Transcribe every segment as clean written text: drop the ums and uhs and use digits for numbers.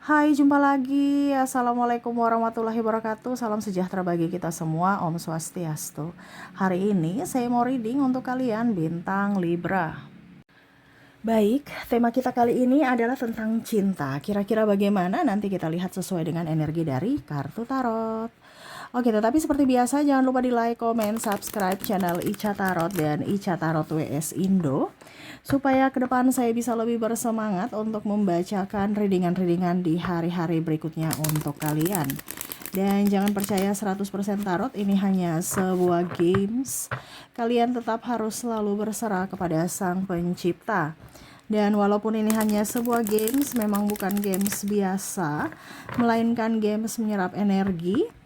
Hai, jumpa lagi. Assalamualaikum warahmatullahi wabarakatuh. Salam sejahtera bagi kita semua. Om Swastiastu. Hari ini saya mau reading untuk kalian bintang Libra. Baik, tema kita kali ini adalah tentang cinta. Kira-kira bagaimana? Nanti kita lihat sesuai dengan energi dari kartu tarot. Oke, tetapi seperti biasa jangan lupa di like, komen, subscribe channel Ica Tarot dan Ica Tarot WS Indo, supaya ke depan saya bisa lebih bersemangat untuk membacakan readingan-readingan di hari-hari berikutnya untuk kalian. Dan jangan percaya 100% tarot, ini hanya sebuah games. Kalian tetap harus selalu berserah kepada Sang Pencipta. Dan walaupun ini hanya sebuah games, memang bukan games biasa, melainkan games menyerap energi.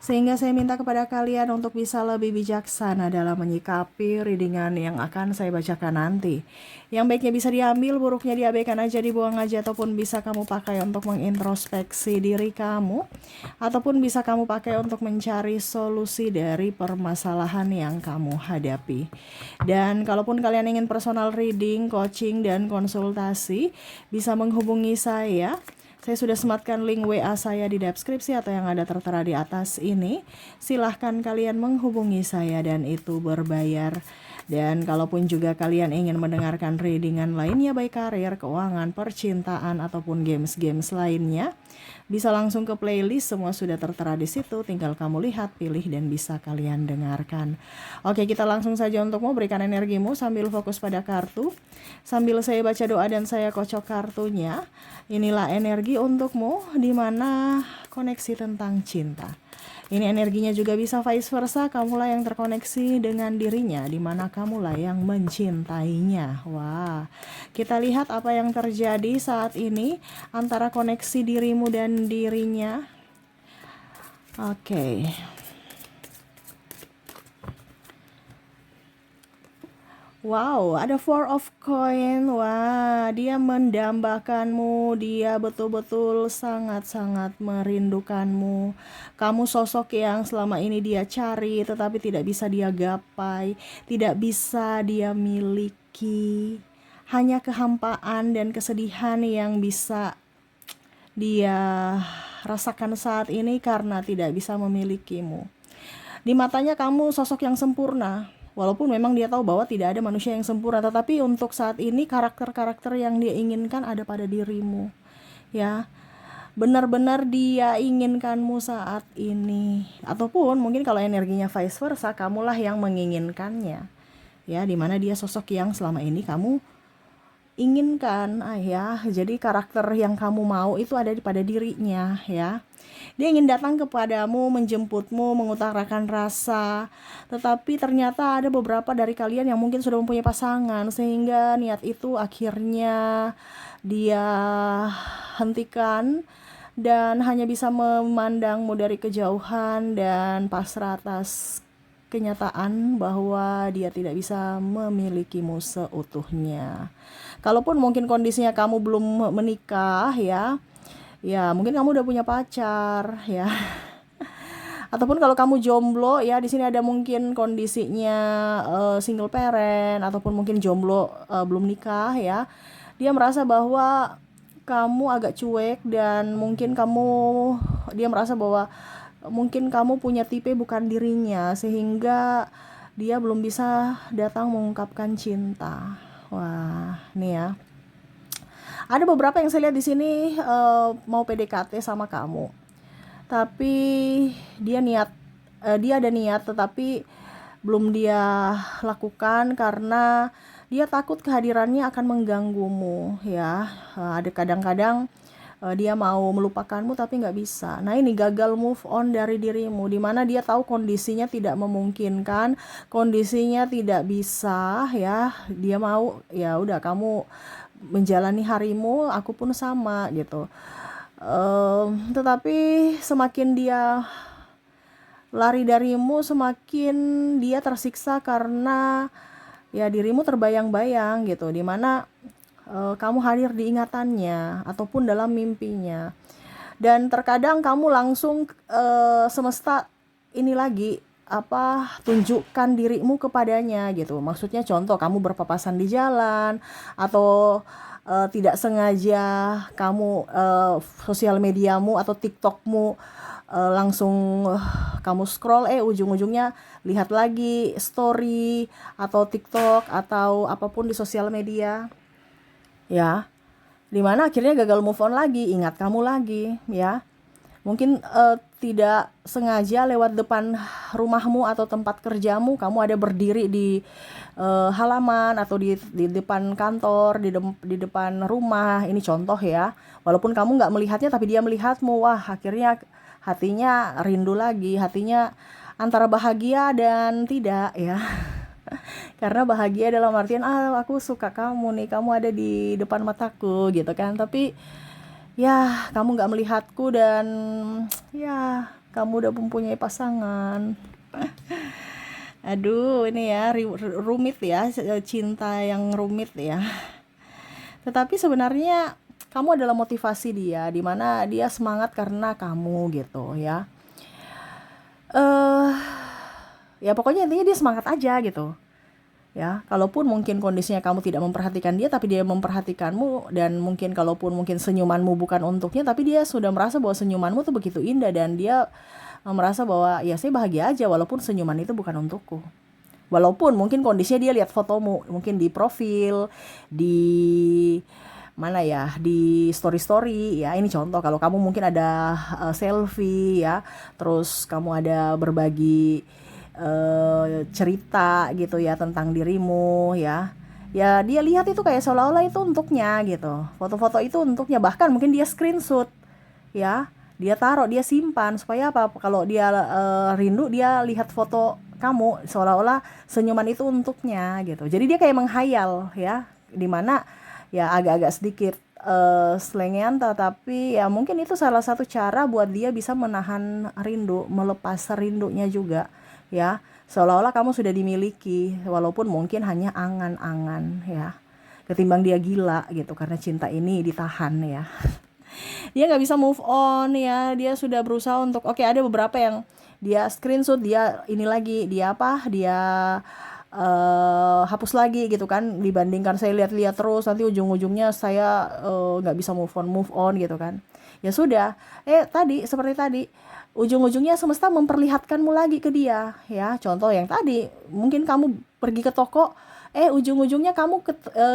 Sehingga saya minta kepada kalian untuk bisa lebih bijaksana dalam menyikapi readingan yang akan saya bacakan nanti. Yang baiknya bisa diambil, buruknya diabaikan aja, dibuang aja, ataupun bisa kamu pakai untuk mengintrospeksi diri kamu, ataupun bisa kamu pakai untuk mencari solusi dari permasalahan yang kamu hadapi. Dan kalaupun kalian ingin personal reading, coaching, dan konsultasi, bisa menghubungi saya. Saya sudah sematkan link WA saya di deskripsi atau yang ada tertera di atas ini. Silahkan kalian menghubungi saya dan itu berbayar. Dan kalaupun juga kalian ingin mendengarkan readingan lainnya, baik karir, keuangan, percintaan, ataupun games-games lainnya, bisa langsung ke playlist, semua sudah tertera di situ. Tinggal kamu lihat, pilih, dan bisa kalian dengarkan. Oke, kita langsung saja untuk mau berikan energimu sambil fokus pada kartu. Sambil saya baca doa dan saya kocok kartunya. Inilah energi untukmu, di mana koneksi tentang cinta. Ini energinya juga bisa vice versa, kamulah yang terkoneksi dengan dirinya, di mana kamulah yang mencintainya. Wah, kita lihat apa yang terjadi saat ini antara koneksi dirimu dan dirinya. Oke. Wow, ada Four of Coin. Wah, dia mendambakanmu, dia betul-betul sangat-sangat merindukanmu. Kamu sosok yang selama ini dia cari, tetapi tidak bisa dia gapai, tidak bisa dia miliki. Hanya kehampaan dan kesedihan yang bisa dia rasakan saat ini karena tidak bisa memilikimu. Di matanya kamu sosok yang sempurna. Walaupun memang dia tahu bahwa tidak ada manusia yang sempurna, tetapi untuk saat ini karakter-karakter yang dia inginkan ada pada dirimu. Ya, benar-benar dia inginkanmu saat ini. Ataupun mungkin kalau energinya vice versa, kamulah yang menginginkannya. Ya, dimana dia sosok yang selama ini kamu inginkan, ya. Jadi karakter yang kamu mau itu ada pada dirinya, ya. Dia ingin datang kepadamu, menjemputmu, mengutarakan rasa. Tetapi ternyata ada beberapa dari kalian yang mungkin sudah mempunyai pasangan, sehingga niat itu akhirnya dia hentikan dan hanya bisa memandangmu dari kejauhan dan pasrah atas kenyataan bahwa dia tidak bisa memilikimu seutuhnya. Kalaupun mungkin kondisinya kamu belum menikah, ya mungkin kamu udah punya pacar, ya. Ataupun kalau kamu jomblo, ya di sini ada mungkin kondisinya single parent, ataupun mungkin jomblo belum nikah, ya. Dia merasa bahwa kamu agak cuek dan mungkin dia merasa bahwa mungkin kamu punya tipe bukan dirinya, sehingga dia belum bisa datang mengungkapkan cinta. Wah, nih ya. Ada beberapa yang saya lihat di sini mau PDKT sama kamu. Tapi dia ada niat tetapi belum dia lakukan karena dia takut kehadirannya akan mengganggumu, ya. Ada kadang-kadang dia mau melupakanmu tapi nggak bisa. Nah, ini gagal move on dari dirimu, dimana dia tahu kondisinya tidak memungkinkan, kondisinya tidak bisa, ya. Dia mau, ya udah kamu menjalani harimu, aku pun sama gitu. Tetapi semakin dia lari darimu, semakin dia tersiksa karena ya dirimu terbayang-bayang gitu, dimana kamu hadir di ingatannya ataupun dalam mimpinya. Dan terkadang kamu langsung semesta ini lagi tunjukkan dirimu kepadanya gitu. Maksudnya contoh kamu berpapasan di jalan, atau tidak sengaja kamu sosial mediamu atau TikTokmu langsung kamu scroll, ujung-ujungnya lihat lagi story atau TikTok atau apapun di sosial media, ya, dimana akhirnya gagal move on lagi, ingat kamu lagi, ya. Mungkin tidak sengaja lewat depan rumahmu atau tempat kerjamu, kamu ada berdiri di halaman atau di depan kantor, di depan rumah. Ini contoh ya. Walaupun kamu nggak melihatnya, tapi dia melihatmu. Wah, akhirnya hatinya rindu lagi, hatinya antara bahagia dan tidak, ya. Karena bahagia dalam artian, aku suka kamu nih, kamu ada di depan mataku gitu kan. Tapi ya, kamu nggak melihatku dan ya, kamu udah mempunyai pasangan. Aduh, ini ya rumit ya, cinta yang rumit ya. Tetapi sebenarnya kamu adalah motivasi dia, di mana dia semangat karena kamu gitu ya. Eh, ya pokoknya intinya dia semangat aja gitu. Ya, kalaupun mungkin kondisinya kamu tidak memperhatikan dia, tapi dia memperhatikanmu, dan mungkin kalaupun mungkin senyumanmu bukan untuknya, tapi dia sudah merasa bahwa senyumanmu tuh begitu indah, dan dia merasa bahwa ya saya bahagia aja walaupun senyuman itu bukan untukku. Walaupun mungkin kondisinya dia lihat fotomu, mungkin di profil, di mana ya, di story-story ya. Ini contoh, kalau kamu mungkin ada selfie ya, terus kamu ada berbagi cerita gitu ya tentang dirimu ya. Ya dia lihat itu kayak seolah-olah itu untuknya gitu. Foto-foto itu untuknya, bahkan mungkin dia screenshot ya. Dia taruh, dia simpan supaya apa? Kalau dia rindu, dia lihat foto kamu seolah-olah senyuman itu untuknya gitu. Jadi dia kayak menghayal ya, dimana ya agak-agak sedikit selengean, tetapi ya mungkin itu salah satu cara buat dia bisa menahan rindu, melepas rindunya juga ya, seolah-olah kamu sudah dimiliki walaupun mungkin hanya angan-angan ya, ketimbang dia gila gitu karena cinta ini ditahan ya. Dia nggak bisa move on ya, dia sudah berusaha untuk ada beberapa yang dia screenshot, dia ini lagi, dia hapus lagi gitu kan, dibandingkan saya lihat-lihat terus nanti ujung-ujungnya saya nggak bisa move on gitu kan. Ya sudah, tadi seperti tadi, ujung-ujungnya semesta memperlihatkanmu lagi ke dia ya. Contoh yang tadi, mungkin kamu pergi ke toko, ujung-ujungnya kamu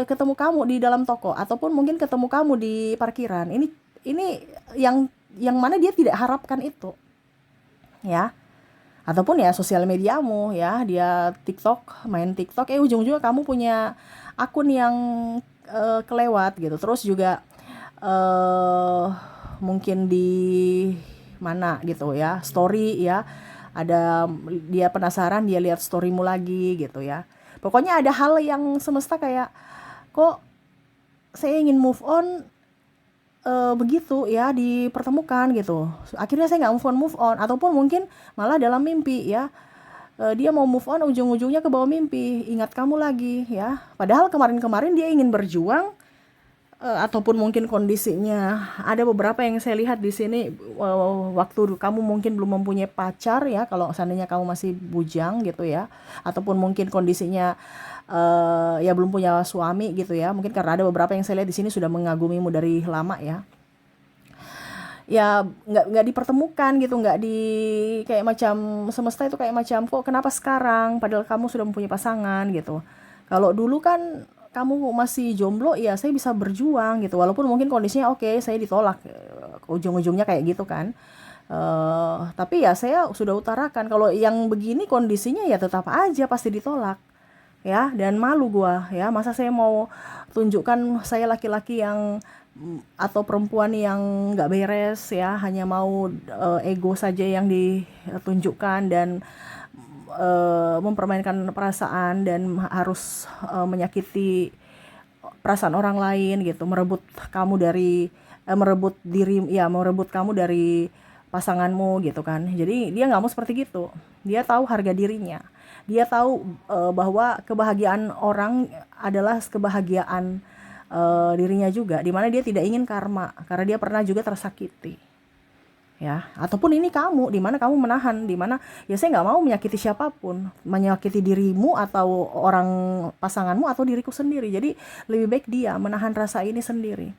ketemu kamu di dalam toko, ataupun mungkin ketemu kamu di parkiran. Ini yang mana dia tidak harapkan itu ya. Ataupun ya sosial mediamu ya, dia main TikTok, ujung-ujungnya kamu punya akun yang kelewat gitu. Terus juga mungkin di mana gitu ya, story ya, ada dia penasaran, dia lihat storymu lagi gitu ya. Pokoknya ada hal yang semesta kayak, kok saya ingin move on begitu ya, dipertemukan gitu. Akhirnya saya nggak move on, ataupun mungkin malah dalam mimpi ya, dia mau move on, ujung-ujungnya ke bawah mimpi, ingat kamu lagi ya. Padahal kemarin-kemarin dia ingin berjuang, ataupun mungkin kondisinya ada beberapa yang saya lihat di sini, waktu kamu mungkin belum mempunyai pacar ya, kalau seandainya kamu masih bujang gitu ya, ataupun mungkin kondisinya ya belum punya suami gitu ya, mungkin karena ada beberapa yang saya lihat di sini sudah mengagumimu dari lama ya. Ya nggak dipertemukan gitu, nggak di, kayak macam semesta itu kayak macam, kok kenapa sekarang padahal kamu sudah mempunyai pasangan gitu. Kalau dulu kan kamu masih jomblo, ya saya bisa berjuang gitu, walaupun mungkin kondisinya saya ditolak, ujung-ujungnya kayak gitu kan. Tapi ya saya sudah utarakan, kalau yang begini kondisinya ya tetap aja pasti ditolak ya, dan malu gua ya, masa saya mau tunjukkan saya laki-laki yang atau perempuan yang nggak beres ya, hanya mau ego saja yang ditunjukkan, dan mempermainkan perasaan, dan harus menyakiti perasaan orang lain gitu, merebut kamu dari merebut diri ya, merebut kamu dari pasanganmu gitu kan. Jadi dia nggak mau seperti gitu, dia tahu harga dirinya, dia tahu bahwa kebahagiaan orang adalah kebahagiaan dirinya juga, dimana dia tidak ingin karma, karena dia pernah juga tersakiti ya. Ataupun ini kamu, di mana kamu menahan, di mana ya saya nggak mau menyakiti siapapun, menyakiti dirimu atau orang pasanganmu atau diriku sendiri. Jadi lebih baik dia menahan rasa ini sendiri.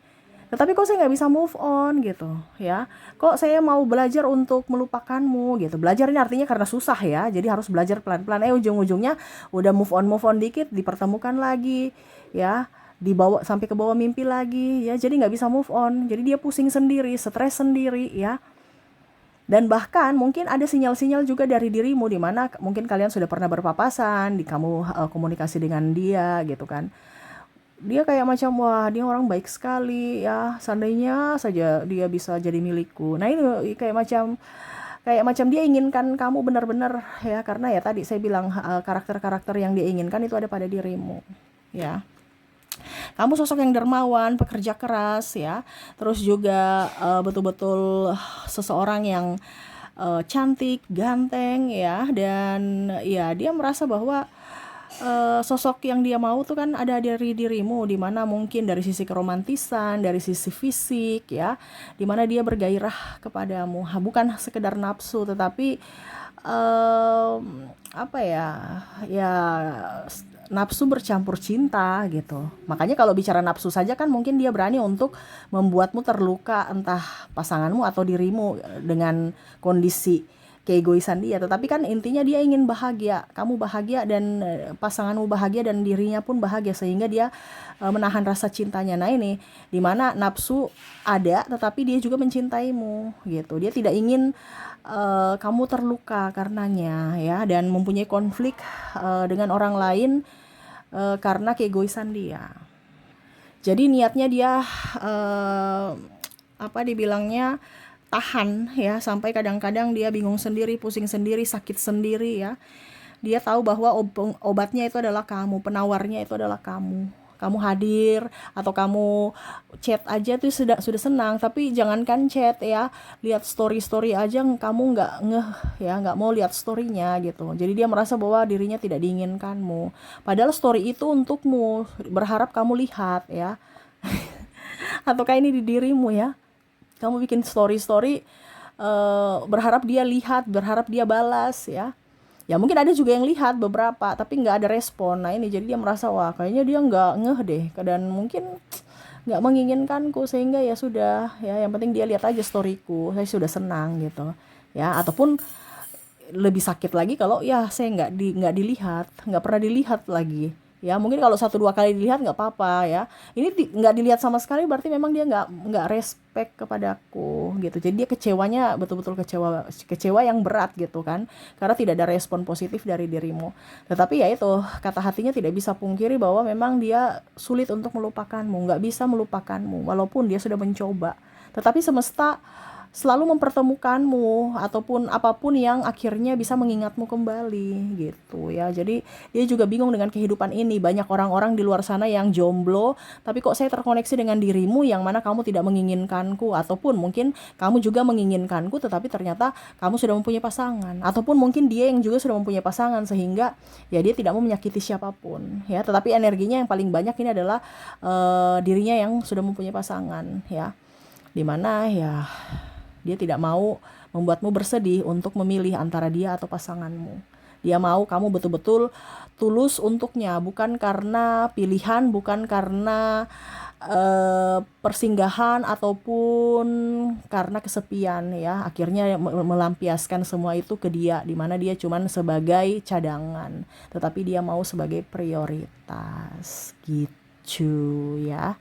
Tetapi kok saya nggak bisa move on gitu ya, kok saya mau belajar untuk melupakanmu gitu. Belajar ini artinya karena susah ya, jadi harus belajar pelan-pelan. Ujung-ujungnya udah move on dikit, dipertemukan lagi ya, dibawa sampai ke bawah mimpi lagi ya, jadi nggak bisa move on. Jadi dia pusing sendiri, stres sendiri ya. Dan bahkan mungkin ada sinyal-sinyal juga dari dirimu, di mana mungkin kalian sudah pernah berpapasan, kamu komunikasi dengan dia gitu kan. Dia kayak macam, wah dia orang baik sekali ya, seandainya saja dia bisa jadi milikku. Nah ini kayak macam dia inginkan kamu benar-benar ya, karena ya tadi saya bilang karakter-karakter yang dia inginkan itu ada pada dirimu ya. Kamu sosok yang dermawan, pekerja keras ya, terus juga betul-betul seseorang yang cantik, ganteng ya, dan ya dia merasa bahwa sosok yang dia mau tuh kan ada dari dirimu, di mana mungkin dari sisi keromantisan, dari sisi fisik ya, di mana dia bergairah kepadamu, bukan sekedar nafsu, tetapi apa ya, ya nafsu bercampur cinta gitu. Makanya kalau bicara nafsu saja kan mungkin dia berani untuk membuatmu terluka, entah pasanganmu atau dirimu, dengan kondisi keegoisan dia. Tetapi kan intinya dia ingin bahagia, kamu bahagia, dan pasanganmu bahagia, dan dirinya pun bahagia, sehingga dia menahan rasa cintanya. Nah ini dimana nafsu ada, tetapi dia juga mencintaimu gitu. Dia tidak ingin kamu terluka karenanya ya, dan mempunyai konflik dengan orang lain karena keegoisan dia. Jadi niatnya dia apa dibilangnya, tahan ya, sampai kadang-kadang dia bingung sendiri, pusing sendiri, sakit sendiri ya. Dia tahu bahwa obatnya itu adalah kamu, penawarnya itu adalah kamu. Kamu hadir atau kamu chat aja tuh sudah senang, tapi jangankan chat ya, lihat story aja kamu nggak ngeh ya, nggak mau lihat storynya gitu. Jadi dia merasa bahwa dirinya tidak diinginkanmu, padahal story itu untukmu, berharap kamu lihat ya. Ataukah ini di dirimu ya, kamu bikin story berharap dia lihat, berharap dia balas ya. Ya mungkin ada juga yang lihat beberapa, tapi nggak ada respon. Nah ini jadi dia merasa, wah kayaknya dia nggak ngeh deh, dan mungkin nggak menginginkanku, sehingga ya sudah ya, yang penting dia lihat aja storyku, saya sudah senang gitu ya. Ataupun lebih sakit lagi kalau ya saya nggak dilihat, nggak pernah dilihat lagi ya. Mungkin kalau 1-2 kali dilihat nggak apa-apa ya, ini nggak dilihat sama sekali, berarti memang dia nggak respect kepadaku gitu. Jadi dia kecewanya betul-betul kecewa yang berat gitu kan, karena tidak ada respon positif dari dirimu. Tetapi ya itu, kata hatinya tidak bisa pungkiri bahwa memang dia sulit untuk melupakanmu, nggak bisa melupakanmu walaupun dia sudah mencoba. Tetapi semesta selalu mempertemukanmu, ataupun apapun yang akhirnya bisa mengingatmu kembali gitu ya. Jadi dia juga bingung dengan kehidupan ini. Banyak orang-orang di luar sana yang jomblo, tapi kok saya terkoneksi dengan dirimu yang mana kamu tidak menginginkanku, ataupun mungkin kamu juga menginginkanku tetapi ternyata kamu sudah mempunyai pasangan, ataupun mungkin dia yang juga sudah mempunyai pasangan, sehingga ya dia tidak mau menyakiti siapapun ya. Tetapi energinya yang paling banyak ini adalah dirinya yang sudah mempunyai pasangan ya, dimana ya dia tidak mau membuatmu bersedih untuk memilih antara dia atau pasanganmu. Dia mau kamu betul-betul tulus untuknya, bukan karena pilihan, bukan karena persinggahan, ataupun karena kesepian ya. Akhirnya melampiaskan semua itu ke dia, di mana dia cuman sebagai cadangan, tetapi dia mau sebagai prioritas gitu ya.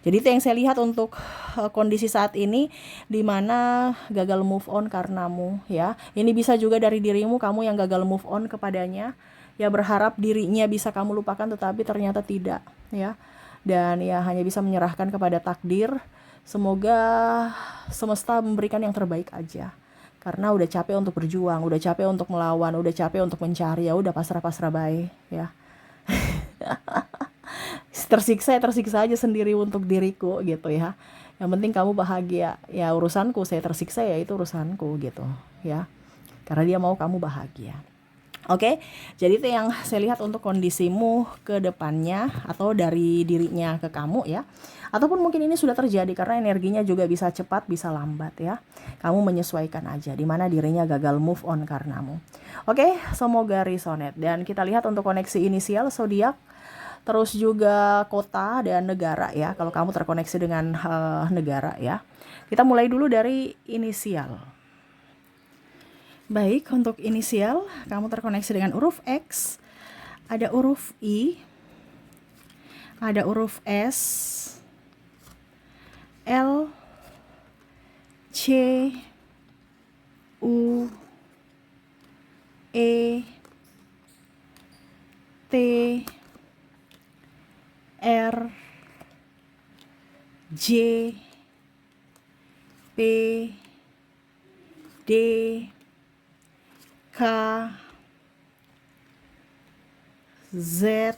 Jadi itu yang saya lihat untuk kondisi saat ini, di mana gagal move on karenamu ya. Ini bisa juga dari dirimu, kamu yang gagal move on kepadanya. Ya berharap dirinya bisa kamu lupakan, tetapi ternyata tidak ya. Dan ya hanya bisa menyerahkan kepada takdir. Semoga semesta memberikan yang terbaik aja. Karena udah capek untuk berjuang, udah capek untuk melawan, udah capek untuk mencari, ya udah pasrah-pasrah bae ya. tersiksa aja sendiri untuk diriku gitu ya. Yang penting kamu bahagia ya, urusanku. Saya tersiksa ya itu urusanku gitu ya, karena dia mau kamu bahagia. Oke, jadi itu yang saya lihat untuk kondisimu ke depannya atau dari dirinya ke kamu ya. Ataupun mungkin ini sudah terjadi karena energinya juga bisa cepat, bisa lambat ya. Kamu menyesuaikan aja di mana dirinya gagal move on karenamu. Oke, semoga resonate. Dan kita lihat untuk koneksi inisial zodiak, terus juga kota dan negara ya. Kalau kamu terkoneksi dengan negara ya. Kita mulai dulu dari inisial. Baik, untuk inisial, kamu terkoneksi dengan huruf X, ada huruf I, ada huruf S, L, C, U, E, T, R, J, P, D, K, Z,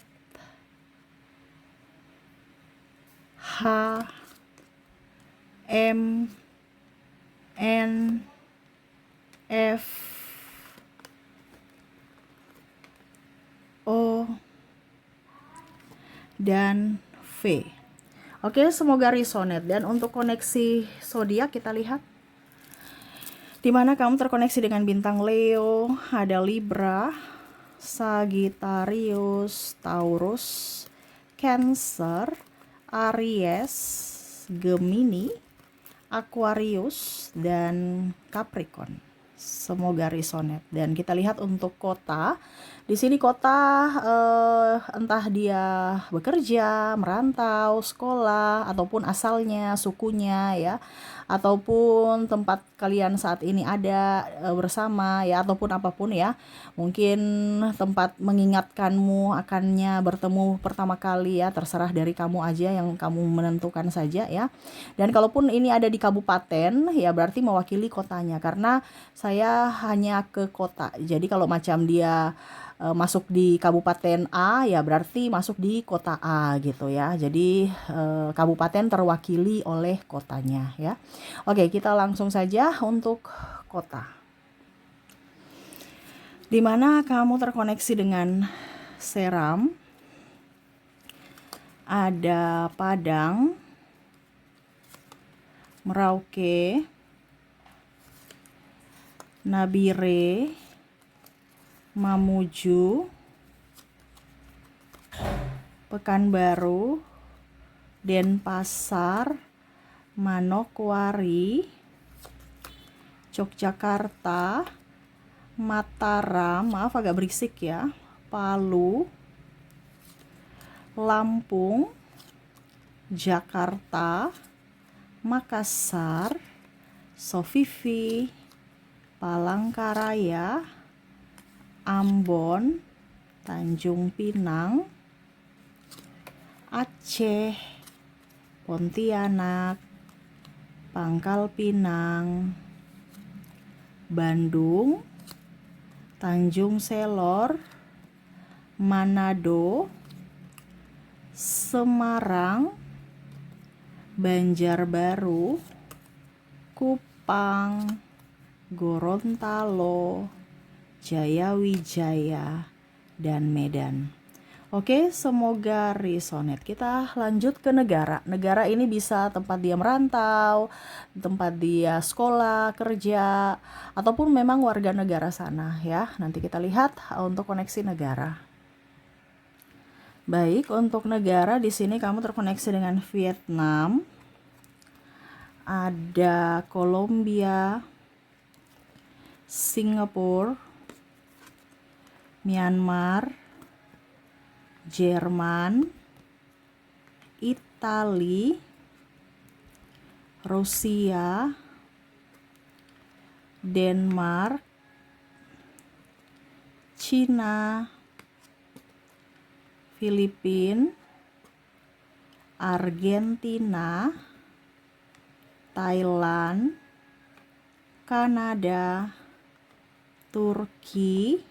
H, M, N, F, O, dan V. Oke, semoga resonate. Dan untuk koneksi zodiak kita lihat di mana kamu terkoneksi dengan bintang Leo, ada Libra, Sagittarius, Taurus, Cancer, Aries, Gemini, Aquarius, dan Capricorn. Semoga resonate. Dan kita lihat untuk kota. Di sini kota entah dia bekerja, merantau, sekolah, ataupun asalnya, sukunya ya, ataupun tempat kalian saat ini ada bersama ya, ataupun apapun ya. Mungkin tempat mengingatkanmu akannya bertemu pertama kali ya, terserah dari kamu aja yang kamu menentukan saja ya. Dan kalaupun ini ada di kabupaten ya berarti mewakili kotanya, karena saya hanya ke kota. Jadi kalau macam dia masuk di kabupaten A ya berarti masuk di kota A gitu ya. Jadi kabupaten terwakili oleh kotanya ya. Oke, kita langsung saja untuk kota. Di mana kamu terkoneksi dengan Seram, ada Padang, Merauke, Nabire, Mamuju, Pekanbaru, Denpasar, Manokwari, Yogyakarta, Mataram, maaf agak berisik ya, Palu, Lampung, Jakarta, Makassar, Sofifi, Palangkaraya, Ambon, Tanjung Pinang, Aceh, Pontianak, Pangkal Pinang, Bandung, Tanjung Selor, Manado, Semarang, Banjarbaru, Kupang, Gorontalo, Jayawijaya, dan Medan. Oke, semoga resonate. Kita lanjut ke negara. Negara ini bisa tempat dia merantau, tempat dia sekolah, kerja, ataupun memang warga negara sana ya. Nanti kita lihat untuk koneksi negara. Baik, untuk negara di sini kamu terkoneksi dengan Vietnam, ada Kolombia, Singapura, Myanmar, Jerman, Italia, Rusia, Denmark, Cina, Filipina, Argentina, Thailand, Kanada, Turki,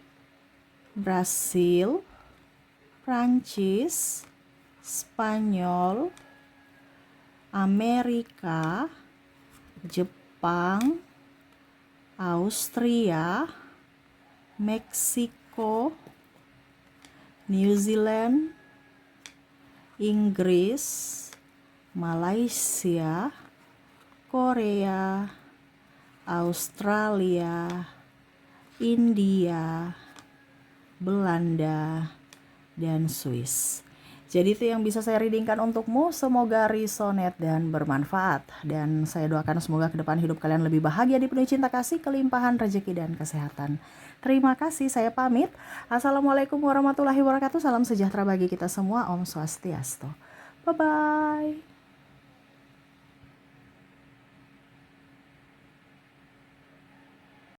Brasil, Prancis, Spanyol, Amerika, Jepang, Austria, Meksiko, Maroko, New Zealand, Inggris, Malaysia, Korea, Australia, India, Belanda, dan Swiss. Jadi itu yang bisa saya readingkan untukmu. Semoga resonate dan bermanfaat. Dan saya doakan semoga ke depan hidup kalian lebih bahagia, dipenuhi cinta kasih, kelimpahan, rezeki, dan kesehatan. Terima kasih, saya pamit. Assalamualaikum warahmatullahi wabarakatuh. Salam sejahtera bagi kita semua. Om Swastiastu. Bye-bye.